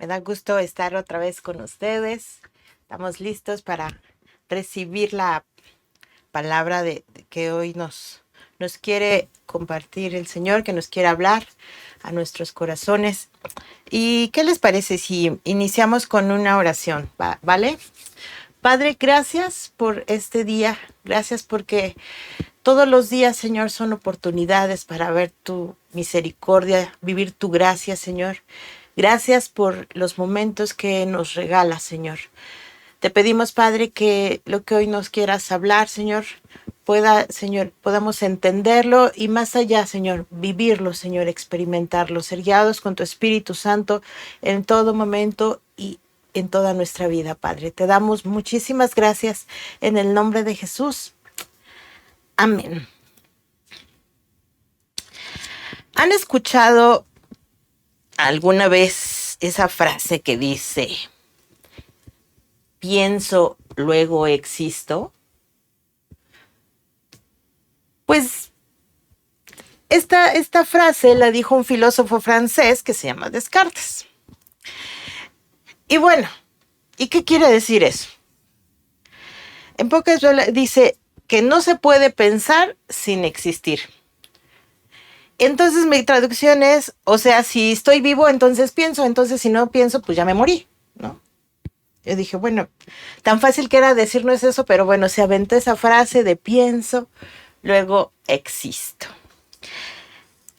Me da gusto estar otra vez con ustedes. Estamos listos para recibir la palabra que hoy nos quiere compartir el Señor, que nos quiere hablar a nuestros corazones. ¿Y qué les parece si iniciamos con una oración? ¿Vale? Padre, gracias por este día. Gracias porque todos los días, Señor, son oportunidades para ver tu misericordia, vivir tu gracia, Señor. Gracias por los momentos que nos regalas, Señor. Te pedimos, Padre, que lo que hoy nos quieras hablar, Señor, Señor, podamos entenderlo y más allá, Señor, vivirlo, Señor, experimentarlo, ser guiados con tu Espíritu Santo en todo momento y en toda nuestra vida, Padre. Te damos muchísimas gracias en el nombre de Jesús. Amén. ¿Han escuchado alguna vez esa frase que dice, pienso, luego existo? Pues esta frase la dijo un filósofo francés que se llama Descartes. Y bueno, ¿y qué quiere decir eso? En pocas palabras dice que no se puede pensar sin existir. Entonces mi traducción es, o sea, si estoy vivo, entonces pienso, entonces si no pienso, pues ya me morí, ¿no? Yo dije, bueno, tan fácil que era decirnos eso, pero bueno, se aventó esa frase de pienso, luego existo.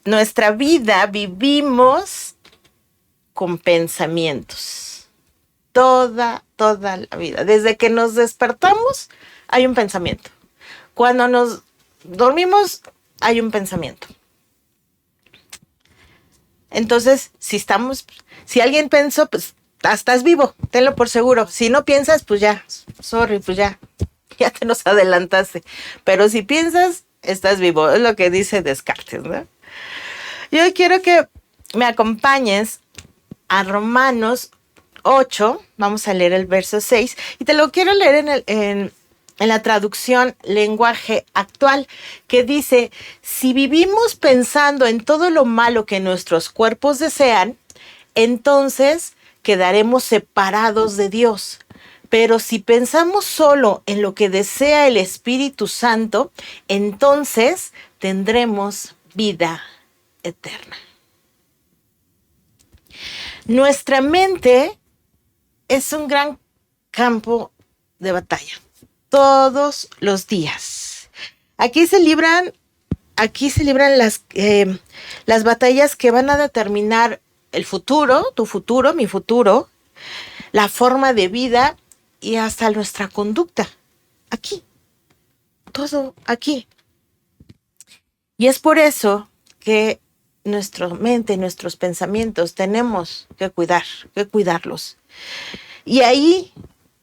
Nuestra vida vivimos con pensamientos. Toda la vida. Desde que nos despertamos, hay un pensamiento. Cuando nos dormimos, hay un pensamiento. Entonces, si alguien pensó, pues estás vivo, tenlo por seguro. Si no piensas, pues ya, sorry, pues ya te nos adelantaste. Pero si piensas, estás vivo, es lo que dice Descartes, ¿no? Yo quiero que me acompañes a Romanos 8, vamos a leer el verso 6, y te lo quiero leer en la traducción lenguaje actual, que dice, si vivimos pensando en todo lo malo que nuestros cuerpos desean, entonces quedaremos separados de Dios. Pero si pensamos solo en lo que desea el Espíritu Santo, entonces tendremos vida eterna. Nuestra mente es un gran campo de batalla todos los días. Aquí se libran las batallas que van a determinar el futuro, tu futuro, mi futuro, la forma de vida y hasta nuestra conducta. Aquí, todo aquí. Y es por eso que nuestra mente, nuestros pensamientos, tenemos que cuidarlos. Y ahí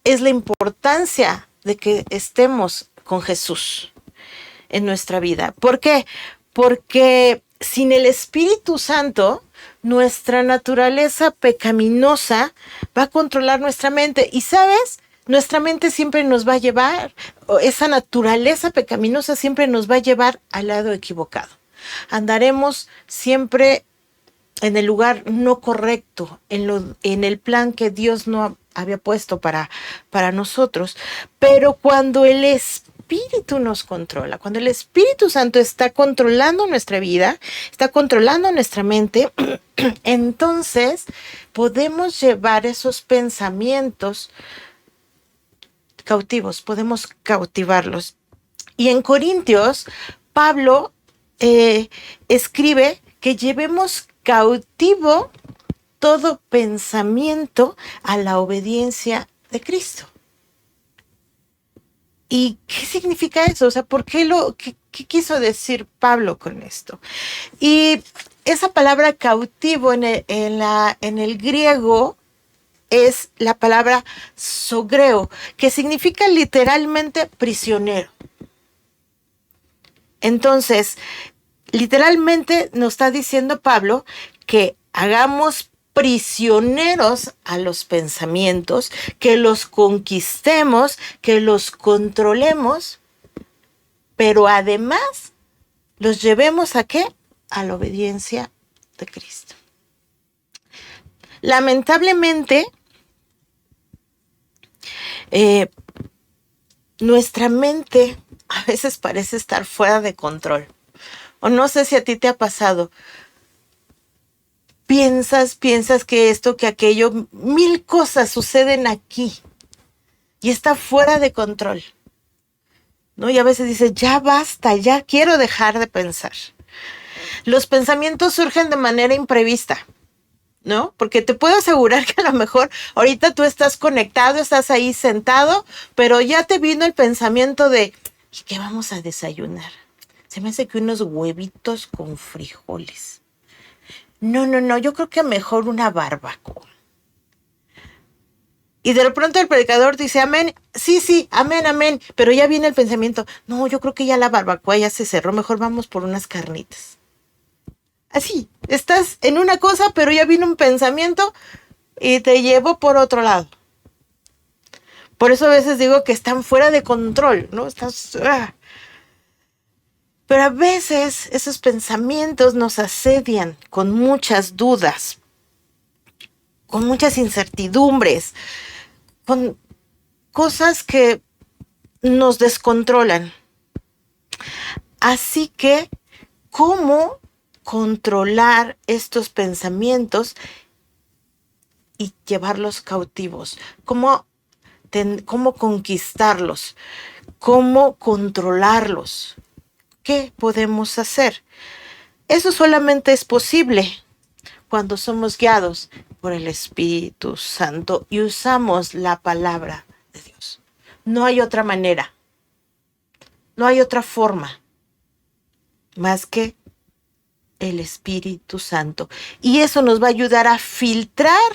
es la importancia de que estemos con Jesús en nuestra vida. ¿Por qué? Porque sin el Espíritu Santo, nuestra naturaleza pecaminosa va a controlar nuestra mente. Y ¿sabes? Nuestra mente siempre nos va a llevar, esa naturaleza pecaminosa siempre nos va a llevar al lado equivocado. Andaremos siempre en el lugar no correcto, en el plan que Dios no había puesto para nosotros. Pero cuando el Espíritu nos controla, cuando el Espíritu Santo está controlando nuestra vida, está controlando nuestra mente, entonces podemos llevar esos pensamientos cautivos, podemos cautivarlos. Y en Corintios, Pablo escribe que llevemos cautivo todo pensamiento a la obediencia de Cristo. ¿Y qué significa eso? O sea, qué quiso decir Pablo con esto? Y esa palabra cautivo en el griego es la palabra sogreo, que significa literalmente prisionero. Entonces, literalmente nos está diciendo Pablo que hagamos prisioneros a los pensamientos, que los conquistemos, que los controlemos, pero además los llevemos ¿a qué? A la obediencia de Cristo. Lamentablemente, nuestra mente a veces parece estar fuera de control. O no sé si a ti te ha pasado. Piensas que esto, que aquello, mil cosas suceden aquí y está fuera de control, ¿no? Y a veces dices, ya basta, ya quiero dejar de pensar. Los pensamientos surgen de manera imprevista, ¿no? Porque te puedo asegurar que a lo mejor ahorita tú estás conectado, estás ahí sentado, pero ya te vino el pensamiento de, ¿y qué vamos a desayunar? Se me hace que unos huevitos con frijoles. No, yo creo que mejor una barbacoa. Y de pronto el predicador dice, amén, sí, amén, pero ya viene el pensamiento, no, yo creo que ya la barbacoa ya se cerró, mejor vamos por unas carnitas. Así, estás en una cosa, pero ya vino un pensamiento y te llevó por otro lado. Por eso a veces digo que están fuera de control, ¿no? Pero a veces esos pensamientos nos asedian con muchas dudas, con muchas incertidumbres, con cosas que nos descontrolan. Así que, ¿cómo controlar estos pensamientos y llevarlos cautivos? ¿Cómo conquistarlos? ¿Cómo controlarlos? ¿Qué podemos hacer? Eso solamente es posible cuando somos guiados por el Espíritu Santo y usamos la palabra de Dios. No hay otra manera, no hay otra forma más que el Espíritu Santo. Y eso nos va a ayudar a filtrar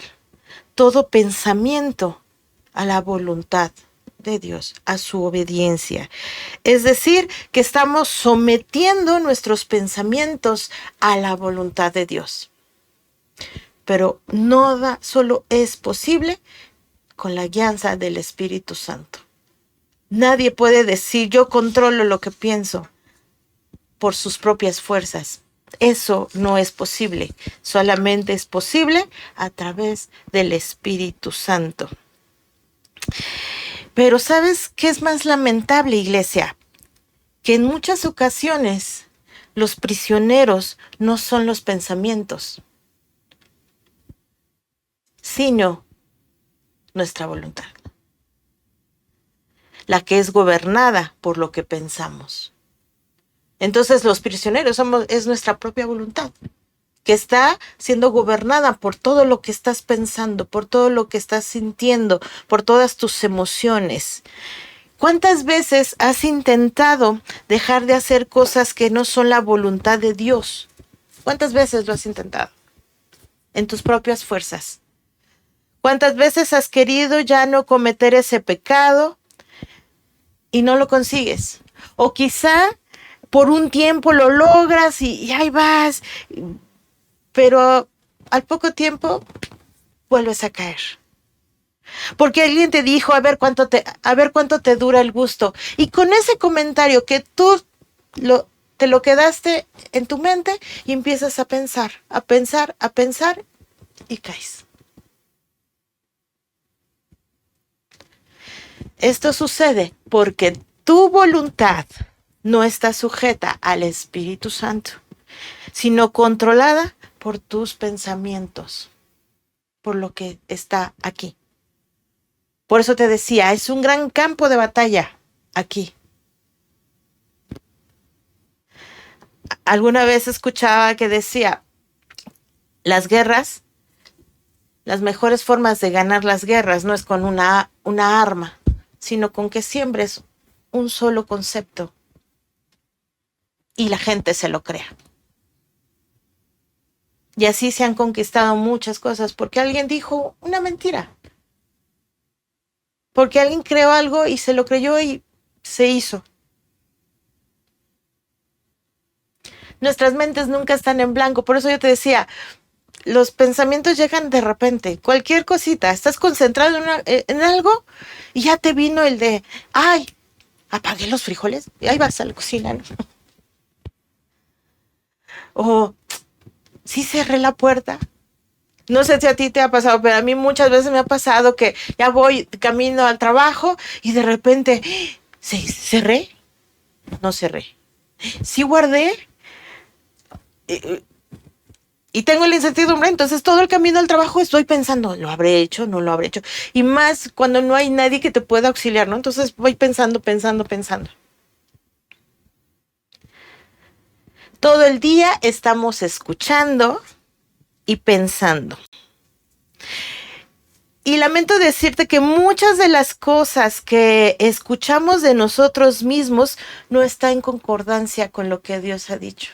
todo pensamiento a la voluntad de Dios, a su obediencia. Es decir, que estamos sometiendo nuestros pensamientos a la voluntad de Dios. Pero nada solo es posible con la guianza del Espíritu Santo. Nadie puede decir, yo controlo lo que pienso por sus propias fuerzas. Eso no es posible. Solamente es posible a través del Espíritu Santo. Pero ¿sabes qué es más lamentable, iglesia? Que en muchas ocasiones los prisioneros no son los pensamientos, sino nuestra voluntad, la que es gobernada por lo que pensamos. Entonces los prisioneros es nuestra propia voluntad, que está siendo gobernada por todo lo que estás pensando, por todo lo que estás sintiendo, por todas tus emociones. ¿Cuántas veces has intentado dejar de hacer cosas que no son la voluntad de Dios? ¿Cuántas veces lo has intentado? En tus propias fuerzas. ¿Cuántas veces has querido ya no cometer ese pecado y no lo consigues? O quizá por un tiempo lo logras y ahí vas, pero al poco tiempo vuelves a caer. Porque alguien te dijo, a ver cuánto te dura el gusto. Y con ese comentario que tú te lo quedaste en tu mente y empiezas a pensar y caes. Esto sucede porque tu voluntad no está sujeta al Espíritu Santo, sino controlada por tus pensamientos, por lo que está aquí. Por eso te decía, es un gran campo de batalla aquí. Alguna vez escuchaba que decía, las guerras, las mejores formas de ganar las guerras no es con una arma, sino con que siembres un solo concepto y la gente se lo crea. Y así se han conquistado muchas cosas porque alguien dijo una mentira. Porque alguien creó algo y se lo creyó y se hizo. Nuestras mentes nunca están en blanco. Por eso yo te decía, los pensamientos llegan de repente. Cualquier cosita, estás concentrado en algo y ya te vino el de, ay, apagué los frijoles y ahí vas a la cocina, ¿no? O sí cerré la puerta. No sé si a ti te ha pasado, pero a mí muchas veces me ha pasado que ya voy camino al trabajo y de repente, ¿cerré? No cerré. Sí guardé. Y tengo la incertidumbre, entonces todo el camino al trabajo estoy pensando, ¿lo habré hecho? ¿No lo habré hecho? Y más cuando no hay nadie que te pueda auxiliar, ¿no? Entonces voy pensando, pensando, pensando. Todo el día estamos escuchando y pensando. Y lamento decirte que muchas de las cosas que escuchamos de nosotros mismos no está en concordancia con lo que Dios ha dicho.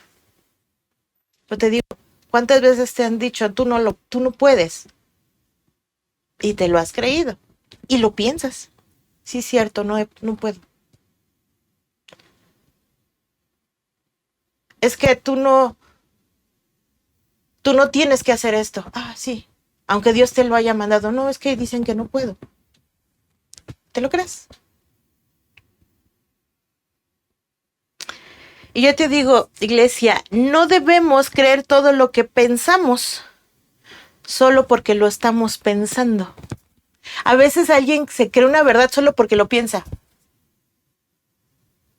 Yo te digo, ¿cuántas veces te han dicho, tú no puedes? Y te lo has creído. Y lo piensas. Sí, cierto, no puedo. Es que tú no tienes que hacer esto. Ah, sí. Aunque Dios te lo haya mandado. No, es que dicen que no puedo. ¿Te lo crees? Y yo te digo, iglesia, no debemos creer todo lo que pensamos solo porque lo estamos pensando. A veces alguien se cree una verdad solo porque lo piensa.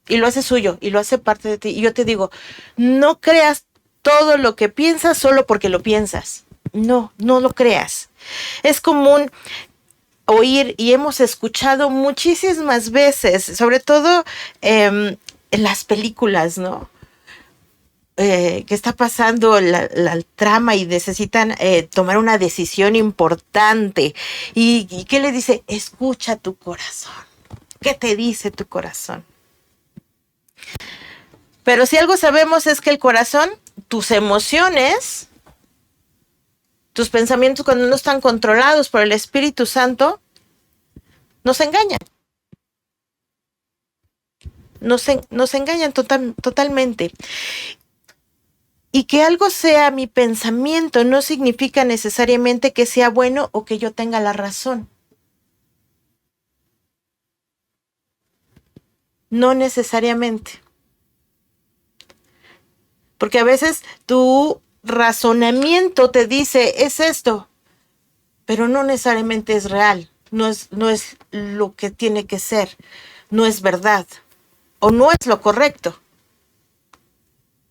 Y lo hace suyo, y lo hace parte de ti. Y yo te digo, no creas todo lo que piensas solo porque lo piensas. No, no lo creas. Es común oír y hemos escuchado muchísimas veces, sobre todo en las películas, ¿no? Que está pasando la trama y necesitan tomar una decisión importante. ¿Y qué le dice? Escucha tu corazón. ¿Qué te dice tu corazón? Pero si algo sabemos es que el corazón, tus emociones, tus pensamientos cuando no están controlados por el Espíritu Santo, nos engañan. Nos engañan totalmente. Y que algo sea mi pensamiento no significa necesariamente que sea bueno o que yo tenga la razón. No necesariamente. Porque a veces tu razonamiento te dice, es esto, pero no necesariamente es real. No es lo que tiene que ser. No es verdad. O no es lo correcto.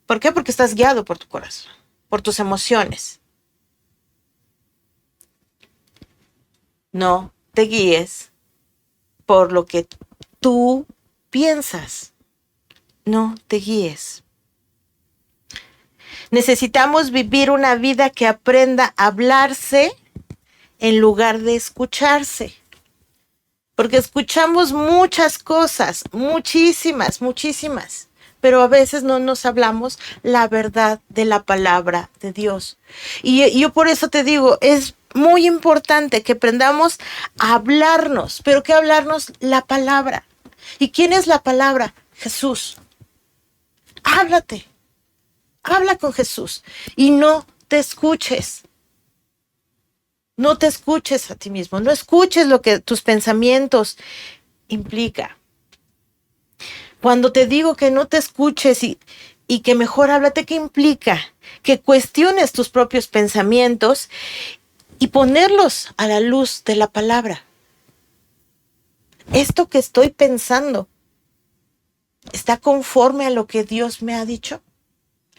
¿Por qué? Porque estás guiado por tu corazón, por tus emociones. No te guíes por lo que tú piensas. No te guíes. Necesitamos vivir una vida que aprenda a hablarse en lugar de escucharse. Porque escuchamos muchas cosas, muchísimas, pero a veces no nos hablamos la verdad de la palabra de Dios. Y yo por eso te digo, es muy importante que aprendamos a hablarnos, pero que hablarnos la palabra. ¿Y quién es la palabra? Jesús. Háblate, habla con Jesús y no te escuches. No te escuches a ti mismo, no escuches lo que tus pensamientos implica. Cuando te digo que no te escuches y que mejor háblate, ¿qué implica? Que cuestiones tus propios pensamientos y ponerlos a la luz de la palabra. Esto que estoy pensando, ¿está conforme a lo que Dios me ha dicho?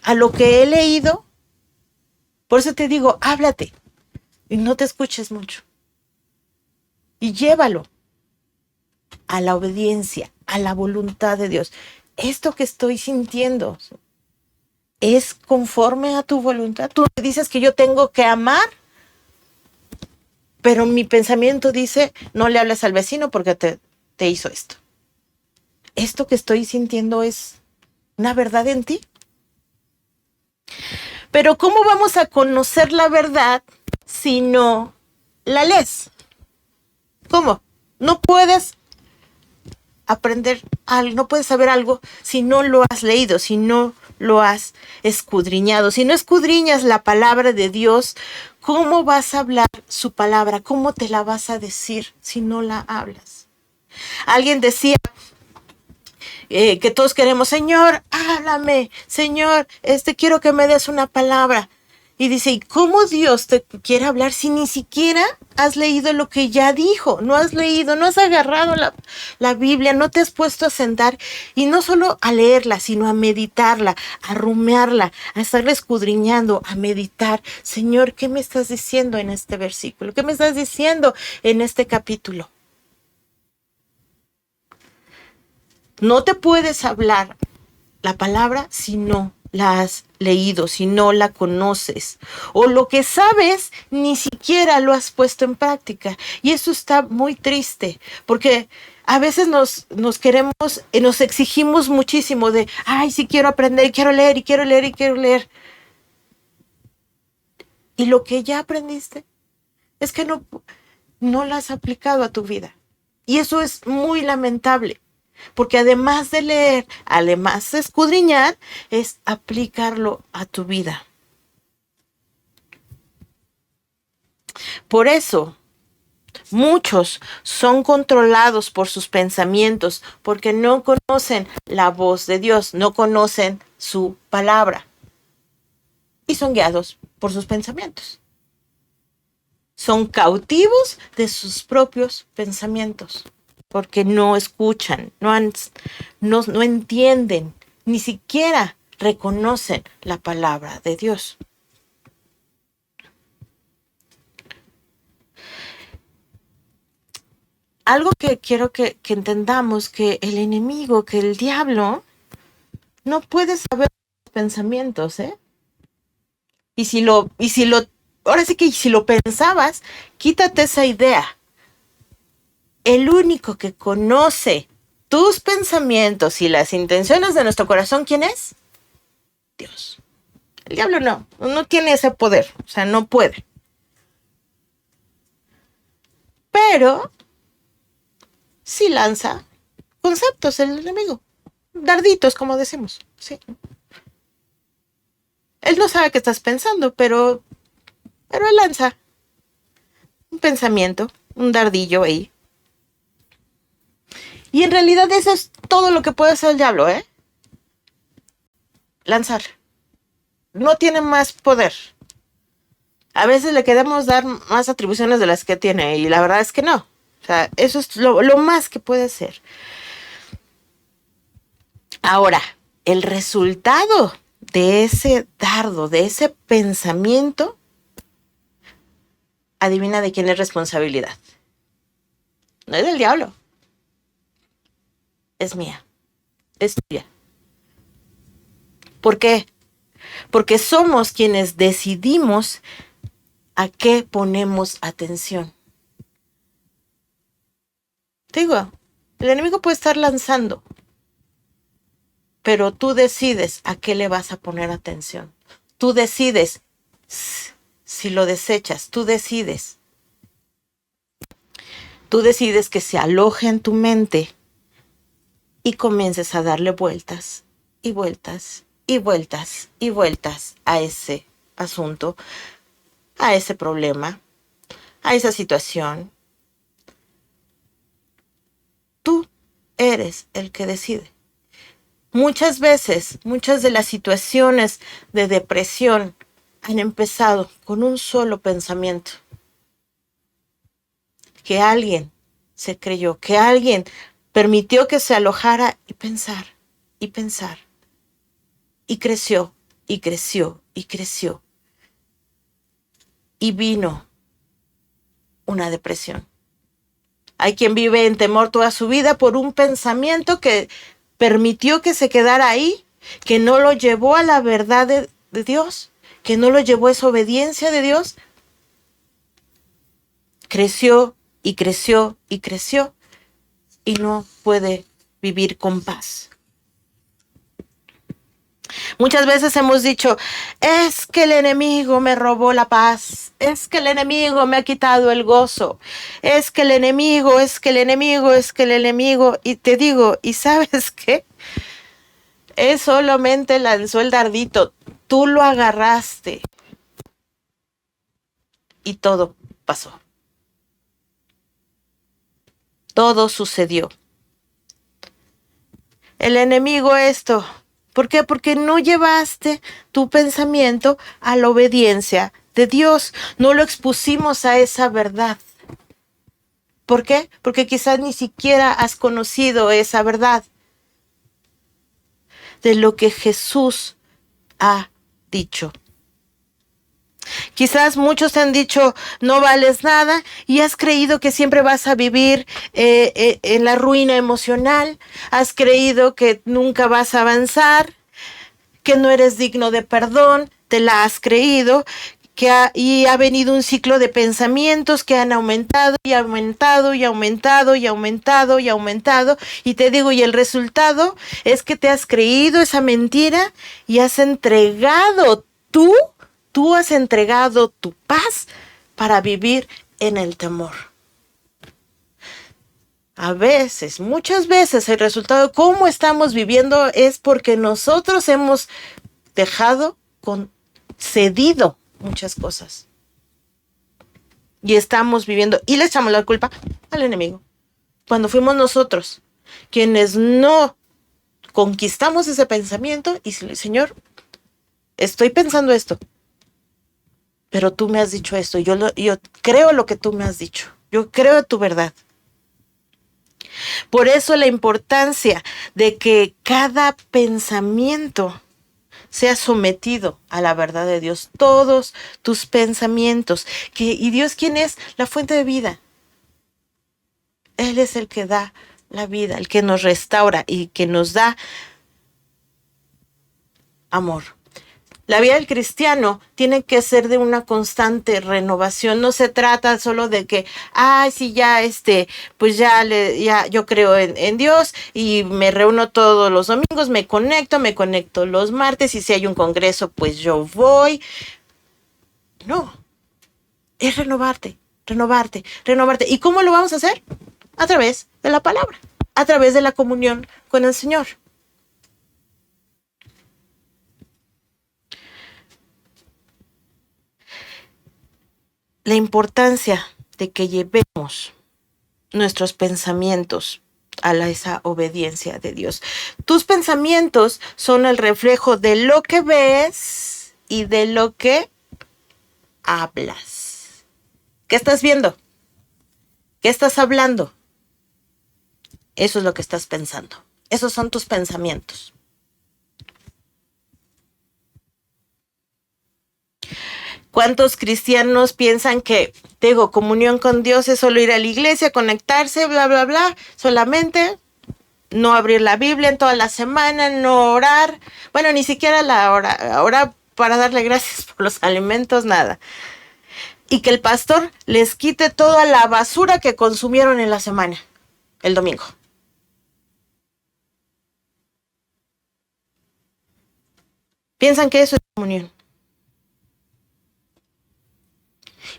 ¿A lo que he leído? Por eso te digo, háblate y no te escuches mucho. Y llévalo a la obediencia, a la voluntad de Dios. Esto que estoy sintiendo es conforme a tu voluntad. Tú dices que yo tengo que amar, pero mi pensamiento dice, no le hables al vecino porque te hizo esto. ¿Esto que estoy sintiendo es una verdad en ti? Pero ¿cómo vamos a conocer la verdad si no la lees? ¿Cómo? No puedes aprender algo, no puedes saber algo si no lo has leído, si no lo has escudriñado. Si no escudriñas la palabra de Dios, ¿cómo vas a hablar su palabra? ¿Cómo te la vas a decir si no la hablas? Alguien decía que todos queremos, Señor, háblame, Señor, quiero que me des una palabra. Y dice, ¿y cómo Dios te quiere hablar si ni siquiera has leído lo que ya dijo? No has leído, no has agarrado la Biblia, no te has puesto a sentar y no solo a leerla, sino a meditarla, a rumiarla, a estarla escudriñando, a meditar. Señor, ¿qué me estás diciendo en este versículo? ¿Qué me estás diciendo en este capítulo? No te puedes hablar la palabra si no la has leído, si no la conoces, o lo que sabes ni siquiera lo has puesto en práctica. Y eso está muy triste, porque a veces nos queremos, nos exigimos muchísimo de, ay, sí quiero aprender, y quiero leer, y quiero leer, y quiero leer. Y lo que ya aprendiste es que no lo has aplicado a tu vida. Y eso es muy lamentable. Porque además de leer, además de escudriñar, es aplicarlo a tu vida. Por eso, muchos son controlados por sus pensamientos, porque no conocen la voz de Dios, no conocen su palabra. Y son guiados por sus pensamientos. Son cautivos de sus propios pensamientos, porque no escuchan, no entienden, ni siquiera reconocen la palabra de Dios. Algo que quiero que entendamos, que el enemigo, que el diablo, no puede saber los pensamientos, ¿eh? Y si lo, ahora sí que si lo pensabas, quítate esa idea. El único que conoce tus pensamientos y las intenciones de nuestro corazón, ¿quién es? Dios. El diablo no tiene ese poder, o sea, no puede. Pero sí lanza conceptos el enemigo, darditos, como decimos, sí. Él no sabe qué estás pensando, pero él lanza un pensamiento, un dardillo ahí. Y en realidad eso es todo lo que puede hacer el diablo, ¿eh? Lanzar. No tiene más poder. A veces le queremos dar más atribuciones de las que tiene y la verdad es que no. O sea, eso es lo más que puede ser. Ahora, el resultado de ese dardo, de ese pensamiento, adivina de quién es responsabilidad. No es del diablo. Es mía. Es tuya. ¿Por qué? Porque somos quienes decidimos a qué ponemos atención. Te digo, el enemigo puede estar lanzando, pero tú decides a qué le vas a poner atención. Tú decides si lo desechas, tú decides. Tú decides que se aloje en tu mente y comiences a darle vueltas y vueltas y vueltas y vueltas a ese asunto, a ese problema, a esa situación. Tú eres el que decide. Muchas veces, muchas de las situaciones de depresión han empezado con un solo pensamiento. Que alguien se creyó, que alguien permitió que se alojara y pensar, y pensar. Y creció, y creció, y creció. Y vino una depresión. Hay quien vive en temor toda su vida por un pensamiento que permitió que se quedara ahí, que no lo llevó a la verdad de Dios, que no lo llevó a esa obediencia de Dios. Creció y creció y creció y no puede vivir con paz. Muchas veces hemos dicho, es que el enemigo me robó la paz, es que el enemigo me ha quitado el gozo, es que el enemigo, es que el enemigo, es que el enemigo. Y te digo, ¿y sabes qué? Él solamente lanzó el dardito, tú lo agarraste y todo pasó. Todo sucedió. El enemigo esto, ¿Por qué? Porque no llevaste tu pensamiento a la obediencia de Dios. No lo expusimos a esa verdad. ¿Por qué? Porque quizás ni siquiera has conocido esa verdad de lo que Jesús ha dicho. Quizás muchos te han dicho no vales nada y has creído que siempre vas a vivir en la ruina emocional, has creído que nunca vas a avanzar, que no eres digno de perdón, te la has creído, y ha venido un ciclo de pensamientos que han aumentado y aumentado y aumentado y aumentado y aumentado. Y te digo, y el resultado es que te has creído esa mentira y has entregado tú has entregado tu paz para vivir en el temor. A veces, muchas veces, el resultado de cómo estamos viviendo es porque nosotros hemos cedido muchas cosas. Y estamos viviendo, y le echamos la culpa al enemigo. Cuando fuimos nosotros quienes no conquistamos ese pensamiento y Señor, estoy pensando esto, pero tú me has dicho esto, yo creo lo que tú me has dicho, yo creo tu verdad. Por eso la importancia de que cada pensamiento sea sometido a la verdad de Dios, todos tus pensamientos. ¿Y Dios quién es? La fuente de vida. Él es el que da la vida, el que nos restaura y que nos da amor. La vida del cristiano tiene que ser de una constante renovación. No se trata solo de que, sí, ya pues ya yo creo en Dios y me reúno todos los domingos, me conecto los martes y si hay un congreso, pues yo voy. No, es renovarte. ¿Y cómo lo vamos a hacer? A través de la palabra, a través de la comunión con el Señor. La importancia de que llevemos nuestros pensamientos a esa obediencia de Dios. Tus pensamientos son el reflejo de lo que ves y de lo que hablas. ¿Qué estás viendo? ¿Qué estás hablando? Eso es lo que estás pensando. Esos son tus pensamientos. ¿Cuántos cristianos piensan que, comunión con Dios es solo ir a la iglesia, conectarse, bla, bla, bla, solamente no abrir la Biblia en toda la semana, no orar, bueno, ni siquiera orar para darle gracias por los alimentos, nada. Y que el pastor les quite toda la basura que consumieron en la semana, el domingo. Piensan que eso es comunión.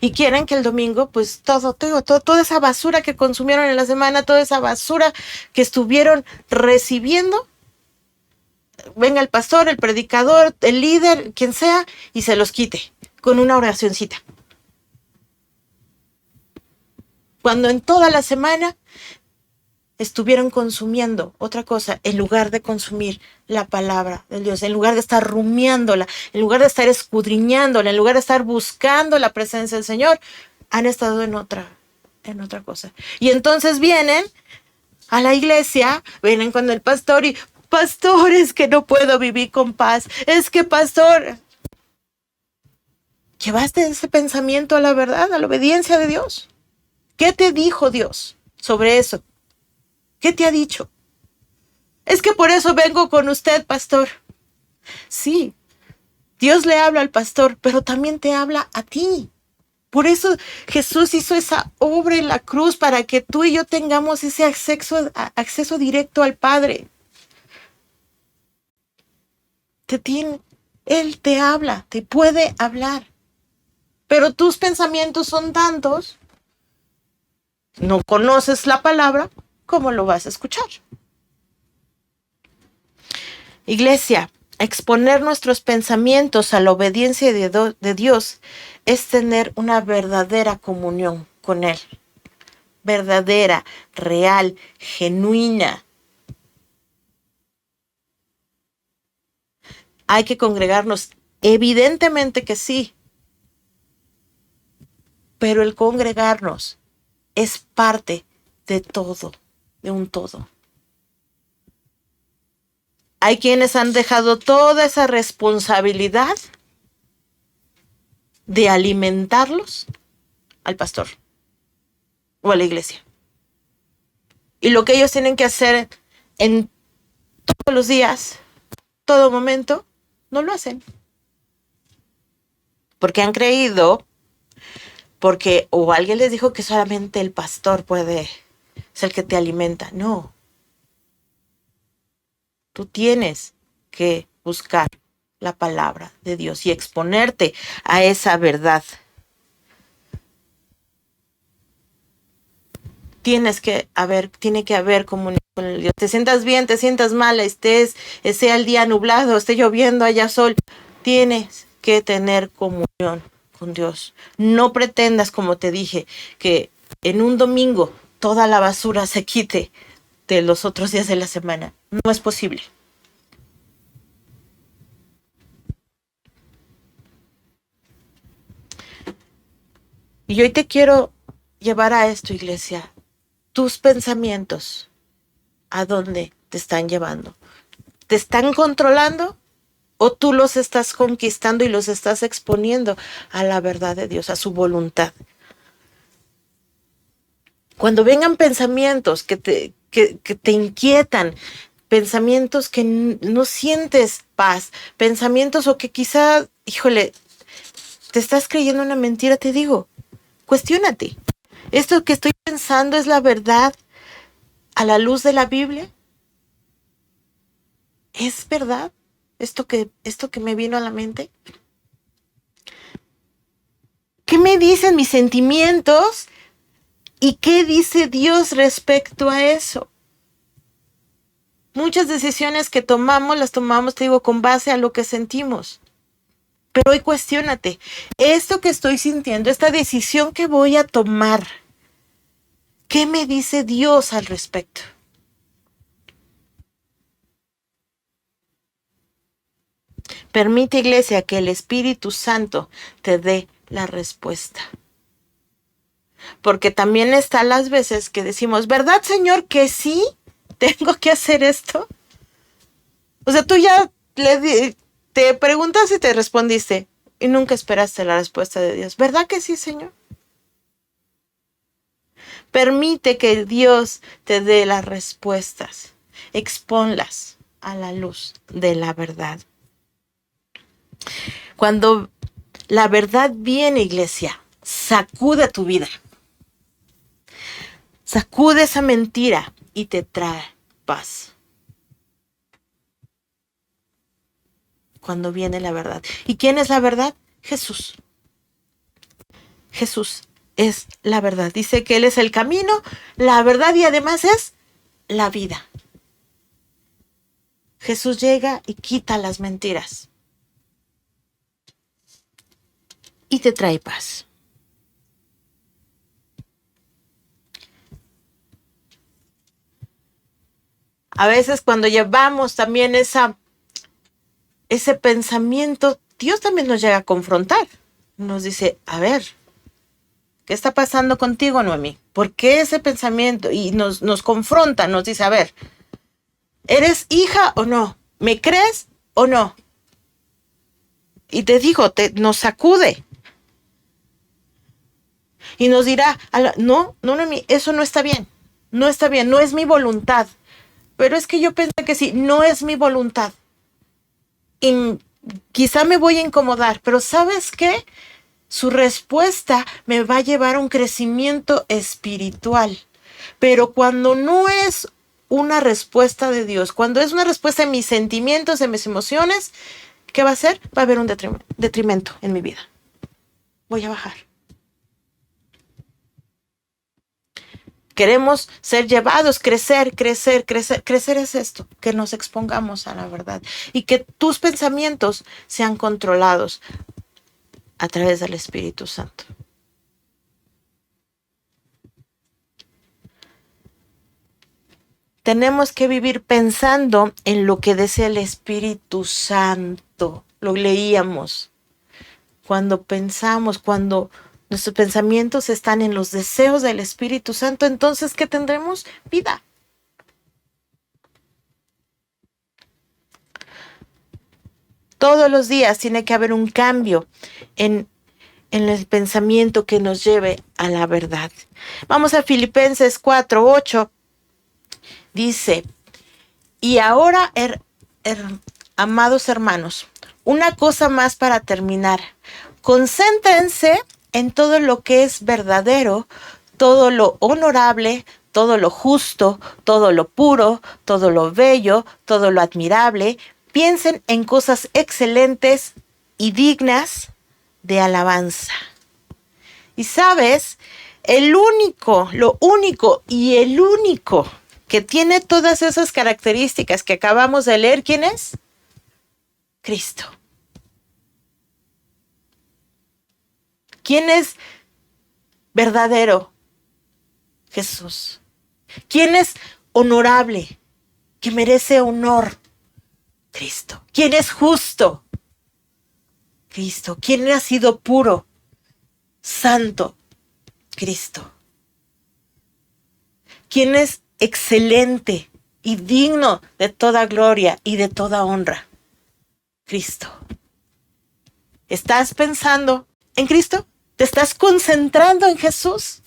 Y quieren que el domingo, pues toda esa basura que consumieron en la semana, toda esa basura que estuvieron recibiendo, venga el pastor, el predicador, el líder, quien sea, y se los quite con una oracioncita. Cuando en toda la semana estuvieron consumiendo otra cosa en lugar de consumir la palabra de Dios, en lugar de estar rumiándola, en lugar de estar escudriñándola, en lugar de estar buscando la presencia del Señor, han estado en otra cosa. Y entonces vienen a la iglesia, vienen con el pastor y, pastor, es que no puedo vivir con paz, es que pastor, ¿llevaste ese pensamiento a la verdad, a la obediencia de Dios? ¿Qué te dijo Dios sobre eso? ¿Qué te ha dicho? Es que por eso vengo con usted, pastor. Sí, Dios le habla al pastor, pero también te habla a ti. Por eso Jesús hizo esa obra en la cruz para que tú y yo tengamos ese acceso directo al Padre. Él te habla, te puede hablar. Pero tus pensamientos son tantos, no conoces la palabra, ¿cómo lo vas a escuchar? Iglesia, exponer nuestros pensamientos a la obediencia de Dios es tener una verdadera comunión con Él. Verdadera, real, genuina. Hay que congregarnos. Evidentemente que sí, pero el congregarnos es parte de todo, de un todo. Hay quienes han dejado toda esa responsabilidad de alimentarlos al pastor o a la iglesia. Y lo que ellos tienen que hacer en todos los días, todo momento, no lo hacen. Porque han creído, porque o alguien les dijo que solamente el pastor puede ser el que te alimenta. No, tú tienes que buscar la palabra de Dios y exponerte a esa verdad. Tiene que haber comunión con el Dios. Te sientas bien, te sientas mal, sea el día nublado, esté lloviendo, haya sol. Tienes que tener comunión con Dios. No pretendas, como te dije, que en un domingo toda la basura se quite de los otros días de la semana. No es posible. Y hoy te quiero llevar a esto, iglesia. Tus pensamientos, ¿a dónde te están llevando? ¿Te están controlando? ¿O tú los estás conquistando y los estás exponiendo a la verdad de Dios, a su voluntad? Cuando vengan pensamientos que te inquietan, pensamientos que no sientes paz, pensamientos o que quizá, híjole, te estás creyendo una mentira, te digo, cuestiónate. ¿Esto que estoy pensando es la verdad a la luz de la Biblia? ¿Es verdad esto que me vino a la mente? ¿Qué me dicen mis sentimientos? ¿Y qué dice Dios respecto a eso? Muchas decisiones que tomamos, las tomamos, te digo, con base a lo que sentimos. Pero hoy cuestiónate, esto que estoy sintiendo, esta decisión que voy a tomar, ¿qué me dice Dios al respecto? Permite, iglesia, que el Espíritu Santo te dé la respuesta. Porque también están las veces que decimos, ¿verdad, Señor, que sí tengo que hacer esto? O sea, tú ya te preguntas y te respondiste y nunca esperaste la respuesta de Dios. ¿Verdad que sí, Señor? Permite que Dios te dé las respuestas. Exponlas a la luz de la verdad. Cuando la verdad viene, iglesia, sacude tu vida. Sacude esa mentira y te trae paz. Cuando viene la verdad. ¿Y quién es la verdad? Jesús. Jesús es la verdad. Dice que Él es el camino, la verdad y además es la vida. Jesús llega y quita las mentiras. Y te trae paz. A veces cuando llevamos también ese pensamiento, Dios también nos llega a confrontar. Nos dice, a ver, ¿qué está pasando contigo, Noemí? ¿Por qué ese pensamiento? Y nos confronta, nos dice, a ver, ¿eres hija o no? ¿Me crees o no? Y te digo, nos sacude. Y nos dirá, no, Noemí, eso no está bien. No está bien, no es mi voluntad. Pero es que yo pensé que sí, no es mi voluntad. Y quizá me voy a incomodar, pero ¿sabes qué? Su respuesta me va a llevar a un crecimiento espiritual. Pero cuando no es una respuesta de Dios, cuando es una respuesta de mis sentimientos, de mis emociones, ¿qué va a hacer? Va a haber un detrimento en mi vida. Voy a bajar. Queremos ser llevados, crecer. Crecer es esto, que nos expongamos a la verdad y que tus pensamientos sean controlados a través del Espíritu Santo. tenemos que vivir pensando en lo que desea el Espíritu Santo. Lo leíamos. Cuando pensamos, cuando nuestros pensamientos están en los deseos del Espíritu Santo, entonces, ¿qué tendremos? Vida. Todos los días tiene que haber un cambio en el pensamiento que nos lleve a la verdad. Vamos a Filipenses 4:8. Dice, y ahora, amados hermanos, una cosa más para terminar. Concéntrense en todo lo que es verdadero, todo lo honorable, todo lo justo, todo lo puro, todo lo bello, todo lo admirable. Piensen en cosas excelentes y dignas de alabanza. Y sabes, lo único y el único que tiene todas esas características que acabamos de leer, ¿quién es? Cristo. ¿Quién es verdadero? Jesús. ¿Quién es honorable? Que merece honor. Cristo. ¿Quién es justo? Cristo. ¿Quién ha sido puro? Santo. Cristo. ¿Quién es excelente y digno de toda gloria y de toda honra? Cristo. ¿Estás pensando en Cristo? ¿Te estás concentrando en Jesús?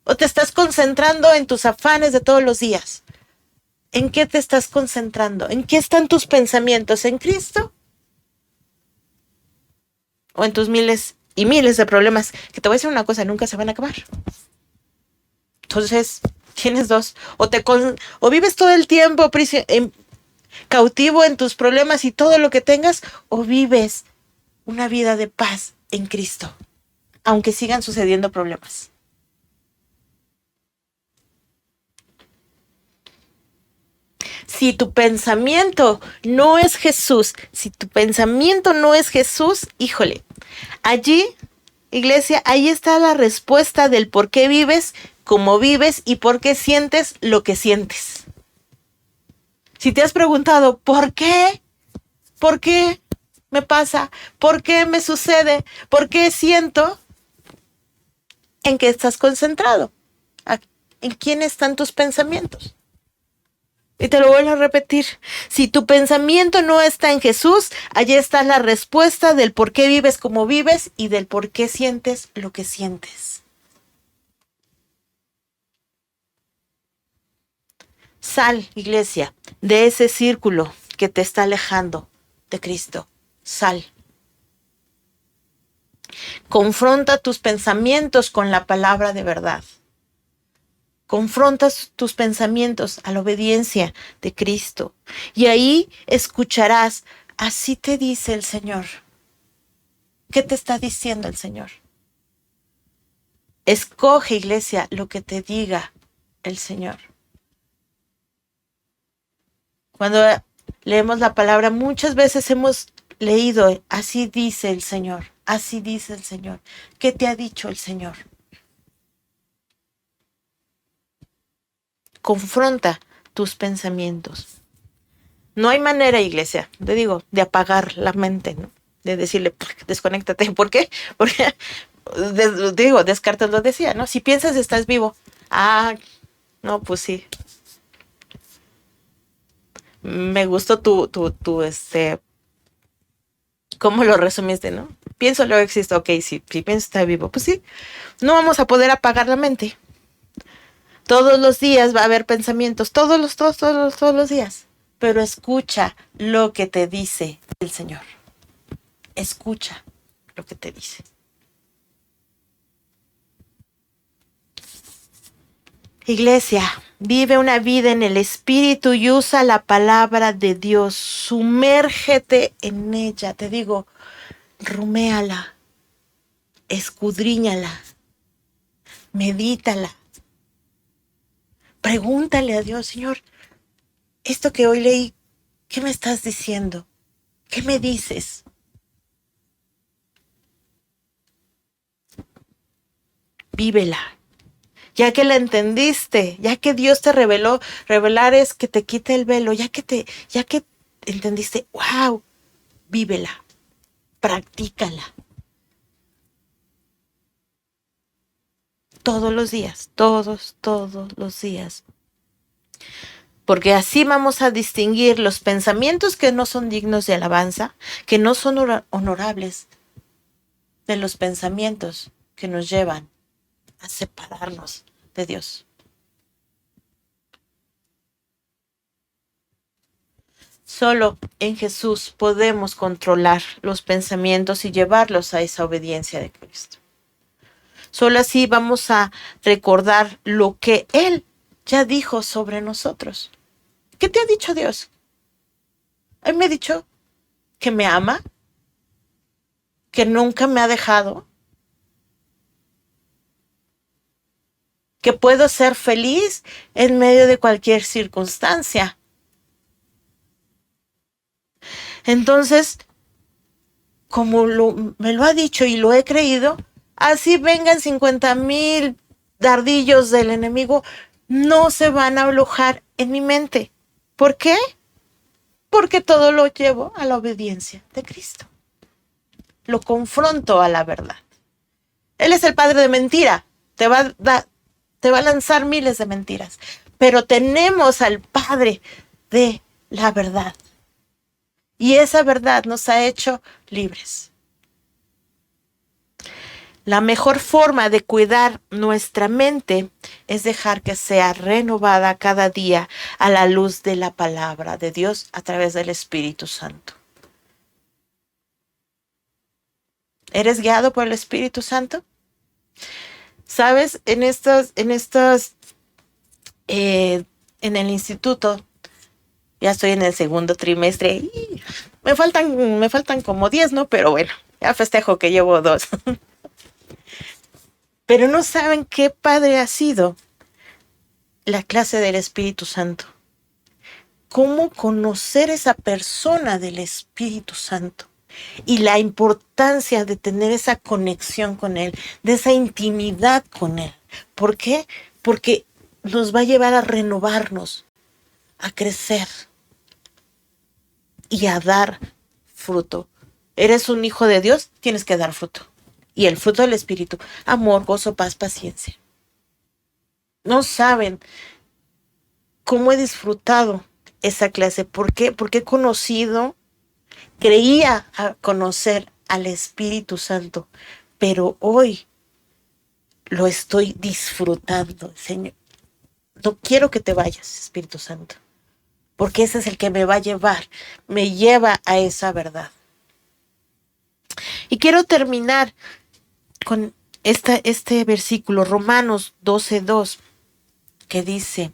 ¿O te estás concentrando en tus afanes de todos los días? ¿En qué te estás concentrando? ¿En qué están tus pensamientos? ¿En Cristo? ¿O en tus miles y miles de problemas? Que te voy a decir una cosa, nunca se van a acabar. Entonces, tienes dos. O vives todo el tiempo cautivo en tus problemas y todo lo que tengas, o vives una vida de paz en Cristo, aunque sigan sucediendo problemas. Si tu pensamiento no es Jesús, híjole, allí, iglesia, ahí está la respuesta del por qué vives como vives y por qué sientes lo que sientes. Si te has preguntado, ¿por qué? ¿Por qué me pasa? ¿Por qué me sucede? ¿Por qué siento? ¿En qué estás concentrado? ¿En quién están tus pensamientos? Y te lo vuelvo a repetir. Si tu pensamiento no está en Jesús, allí está la respuesta del por qué vives como vives y del por qué sientes lo que sientes. Sal, iglesia, de ese círculo que te está alejando de Cristo. Sal. Confronta tus pensamientos con la palabra de verdad. Confrontas tus pensamientos a la obediencia de Cristo. Y ahí escucharás, así te dice el Señor. ¿Qué te está diciendo el Señor? Escoge, iglesia, lo que te diga el Señor. Cuando leemos la palabra, muchas veces hemos leído, así dice el Señor, así dice el Señor. ¿Qué te ha dicho el Señor? Confronta tus pensamientos. No hay manera, iglesia, te digo, de apagar la mente, ¿no? De decirle, desconéctate. ¿Por qué? Porque, Descartes lo decía, ¿no? Si piensas, estás vivo. Ah, no, pues sí. Me gustó ¿cómo lo resumiste, no? Pienso, luego existo. Ok, si pienso, está vivo. Pues sí, no vamos a poder apagar la mente. Todos los días va a haber pensamientos, todos los días. Pero escucha lo que te dice el Señor. Escucha lo que te dice. Iglesia, vive una vida en el Espíritu y usa la palabra de Dios. Sumérgete en ella. Te digo, ruméala, escudriñala, medítala. Pregúntale a Dios, Señor, esto que hoy leí, ¿qué me estás diciendo? ¿Qué me dices? Vívela. ya que la entendiste, ya que Dios te reveló. Revelar es que te quite el velo, ya que entendiste, wow, vívela, practícala. Todos los días, todos los días. Porque así vamos a distinguir los pensamientos que no son dignos de alabanza, que no son honorables, de los pensamientos que nos llevan a separarnos de Dios. Solo en Jesús podemos controlar los pensamientos y llevarlos a esa obediencia de Cristo. Solo así vamos a recordar lo que Él ya dijo sobre nosotros. ¿Qué te ha dicho Dios? Él me ha dicho que me ama, que nunca me ha dejado, que puedo ser feliz en medio de cualquier circunstancia. Entonces, como me lo ha dicho y lo he creído, así vengan 50,000 dardillos del enemigo, no se van a alojar en mi mente. ¿Por qué? Porque todo lo llevo a la obediencia de Cristo. Lo confronto a la verdad. Él es el padre de mentira. Te va a lanzar miles de mentiras. Pero tenemos al Padre de la verdad. Y esa verdad nos ha hecho libres. La mejor forma de cuidar nuestra mente es dejar que sea renovada cada día a la luz de la palabra de Dios a través del Espíritu Santo. ¿Eres guiado por el Espíritu Santo? ¿Sabes? En el instituto, ya estoy en el segundo trimestre y me faltan como 10, ¿no? Pero bueno, ya festejo que llevo 2. Pero no saben qué padre ha sido la clase del Espíritu Santo. Cómo conocer esa persona del Espíritu Santo y la importancia de tener esa conexión con Él, de esa intimidad con Él. ¿Por qué? Porque nos va a llevar a renovarnos, a crecer y a dar fruto. ¿Eres un hijo de Dios? Tienes que dar fruto. Y el fruto del Espíritu: amor, gozo, paz, paciencia. No saben cómo he disfrutado esa clase. ¿Por qué? Porque he conocido, creía conocer al Espíritu Santo, pero hoy lo estoy disfrutando, Señor. No quiero que te vayas, Espíritu Santo, porque ese es el que me va a llevar, me lleva a esa verdad. Y quiero terminar con este versículo, Romanos 12:2, que dice: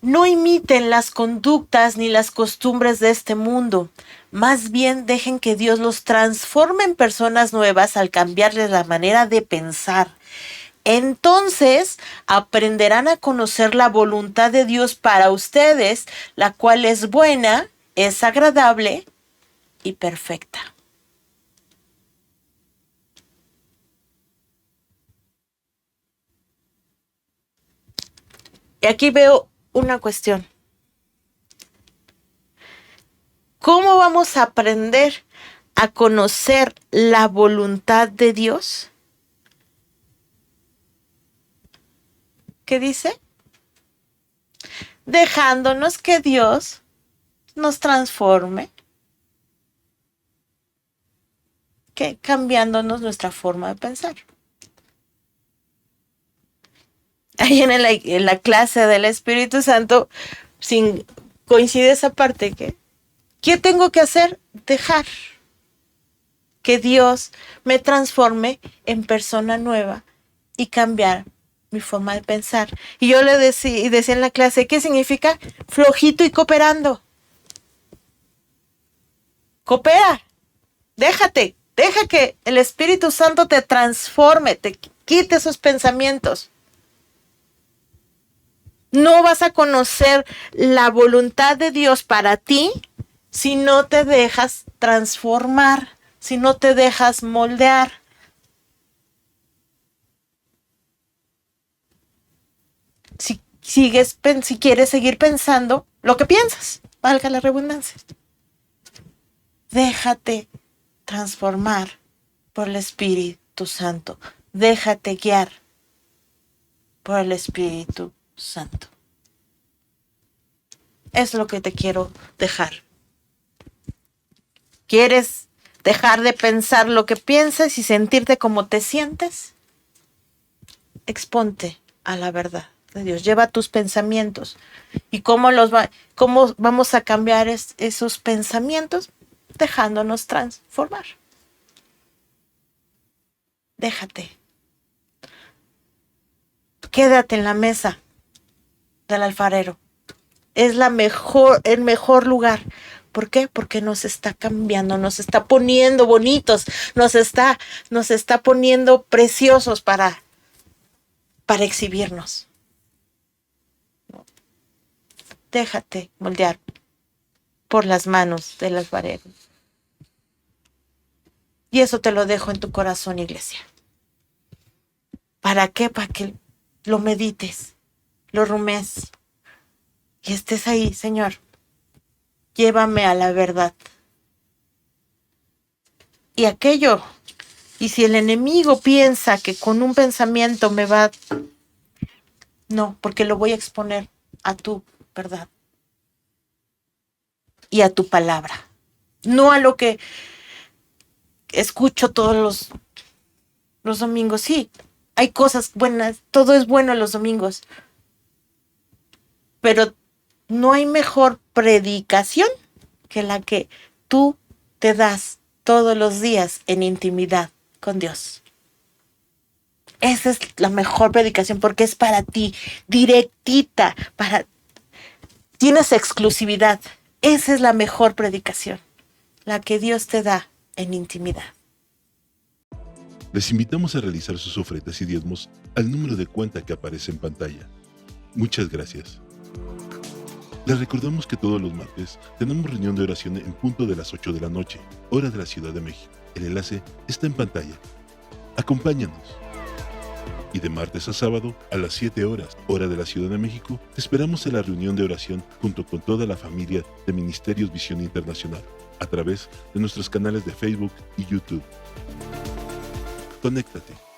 no imiten las conductas ni las costumbres de este mundo, más bien dejen que Dios los transforme en personas nuevas al cambiarles la manera de pensar. Entonces aprenderán a conocer la voluntad de Dios para ustedes, la cual es buena, es agradable y perfecta. Y aquí veo una cuestión. ¿Cómo vamos a aprender a conocer la voluntad de Dios? ¿Qué dice? Dejándonos que Dios nos transforme, que cambiándonos nuestra forma de pensar. Ahí en la clase del Espíritu Santo coincide esa parte que ¿qué tengo que hacer? Dejar que Dios me transforme en persona nueva y cambiar mi forma de pensar. Y yo le decía en la clase, ¿qué significa? Flojito y cooperando. Coopera, deja que el Espíritu Santo te transforme, te quite esos pensamientos. No vas a conocer la voluntad de Dios para ti si no te dejas transformar, si no te dejas moldear. si quieres seguir pensando lo que piensas, valga la redundancia. Déjate transformar por el Espíritu Santo. Déjate guiar por el Espíritu Santo. Es lo que te quiero dejar. ¿Quieres dejar de pensar lo que piensas y sentirte como te sientes? Exponte a la verdad de Dios. Lleva tus pensamientos. ¿Y cómo vamos a cambiar esos pensamientos? Dejándonos transformar. Déjate. Quédate en la mesa del alfarero. Es el mejor lugar. ¿Por qué? Porque nos está cambiando, nos está poniendo bonitos, nos está poniendo preciosos para exhibirnos. Déjate moldear por las manos del alfarero. Y eso te lo dejo en tu corazón, iglesia. ¿Para qué? Para que lo medites, lo rumes y estés ahí, Señor. Llévame a la verdad. Y si el enemigo piensa que con un pensamiento me va... No, porque lo voy a exponer a tu verdad y a tu palabra. No a lo que escucho todos los domingos. Sí, hay cosas buenas, todo es bueno los domingos. Pero no hay mejor predicación que la que tú te das todos los días en intimidad con Dios. Esa es la mejor predicación porque es para ti, directita, tienes exclusividad. Esa es la mejor predicación, la que Dios te da en intimidad. Les invitamos a realizar sus ofrendas y diezmos al número de cuenta que aparece en pantalla. Muchas gracias. Les recordamos que todos los martes tenemos reunión de oración en punto de las 8 de la noche, hora de la Ciudad de México. El enlace está en pantalla. Acompáñanos. Y de martes a sábado, a las 7 horas, hora de la Ciudad de México, te esperamos en la reunión de oración junto con toda la familia de Ministerios Visión Internacional, a través de nuestros canales de Facebook y YouTube. Conéctate.